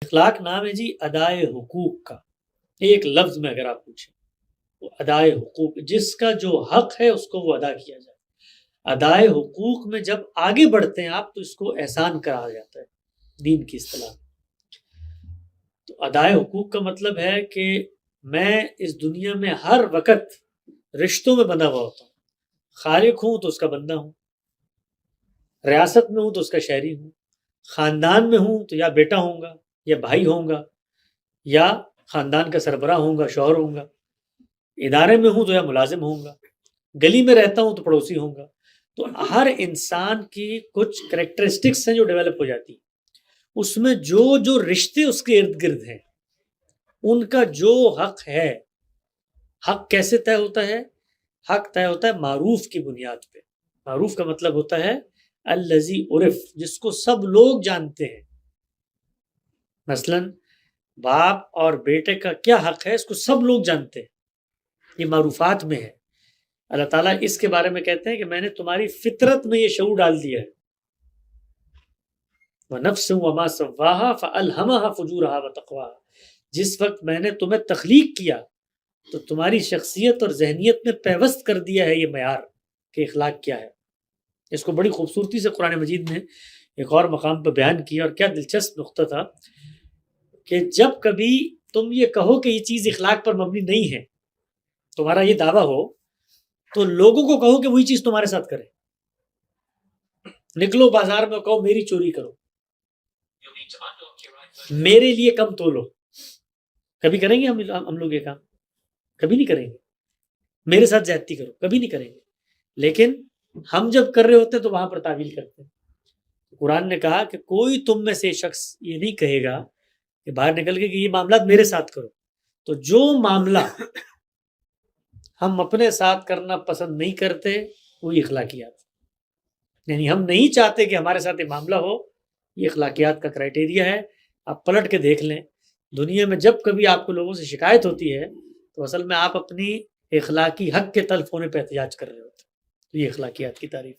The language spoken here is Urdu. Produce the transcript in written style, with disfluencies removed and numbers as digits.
اخلاق نام ہے جی ادائے حقوق کا. ایک لفظ میں اگر آپ پوچھیں تو ادائے حقوق، جس کا جو حق ہے اس کو وہ ادا کیا جائے. ادائے حقوق میں جب آگے بڑھتے ہیں آپ تو اس کو احسان کہا جاتا ہے دین کی اصطلاح. تو ادائے حقوق کا مطلب ہے کہ میں اس دنیا میں ہر وقت رشتوں میں بندھا ہوا ہوتا ہوں. خالق ہوں تو اس کا بندہ ہوں، ریاست میں ہوں تو اس کا شہری ہوں، خاندان میں ہوں تو یا بیٹا ہوں گا یا بھائی ہوں گا یا خاندان کا سربراہ ہوں گا، شوہر ہوں گا، ادارے میں ہوں تو یا ملازم ہوں گا، گلی میں رہتا ہوں تو پڑوسی ہوں گا. تو ہر انسان کی کچھ کریکٹرسٹکس ہیں جو ڈیولپ ہو جاتی ہیں. اس میں جو جو رشتے اس کے ارد گرد ہیں ان کا جو حق ہے. حق کیسے طے ہوتا ہے؟ حق طے ہوتا ہے معروف کی بنیاد پہ. معروف کا مطلب ہوتا ہے الذی عرف، جس کو سب لوگ جانتے ہیں. مثلا باپ اور بیٹے کا کیا حق ہے اس کو سب لوگ جانتے ہیں، یہ معروفات میں ہے. اللہ تعالیٰ اس کے بارے میں کہتے ہیں کہ میں نے تمہاری فطرت میں یہ شعور ڈال دیا ہے. وَنَفْسٍ وَمَا سَوَّاهَا فَأَلْهَمَهَا فُجُورَهَا وَتَقْوَاهَا. جس وقت میں نے تمہیں تخلیق کیا تو تمہاری شخصیت اور ذہنیت میں پیوست کر دیا ہے یہ معیار کہ اخلاق کیا ہے. اس کو بڑی خوبصورتی سے قرآن مجید نے ایک اور مقام پر بیان کیا، اور کیا دلچسپ نقطہ تھا کہ جب کبھی تم یہ کہو کہ یہ چیز اخلاق پر مبنی نہیں ہے، تمہارا یہ دعویٰ ہو، تو لوگوں کو کہو کہ وہی چیز تمہارے ساتھ کرے. نکلو بازار میں کہو میری چوری کرو، میرے لیے کم تولو. کبھی کریں گے ہم لوگ یہ کام؟ کبھی نہیں کریں گے. میرے ساتھ زیادتی کرو، کبھی نہیں کریں گے. لیکن ہم جب کر رہے ہوتے ہیں تو وہاں پر تعویل کرتے ہیں. قرآن نے کہا کہ کوئی تم میں سے شخص یہ نہیں کہے گا کہ باہر نکل کے کہ یہ معاملات میرے ساتھ کرو. تو جو معاملہ ہم اپنے ساتھ کرنا پسند نہیں کرتے وہی اخلاقیات، یعنی ہم نہیں چاہتے کہ ہمارے ساتھ یہ معاملہ ہو، یہ اخلاقیات کا کرائٹیریا ہے. آپ پلٹ کے دیکھ لیں، دنیا میں جب کبھی آپ کو لوگوں سے شکایت ہوتی ہے تو اصل میں آپ اپنی اخلاقی حق کے تلف ہونے پہ احتجاج کر رہے ہوتے ہیں. تو یہ اخلاقیات کی تعریف.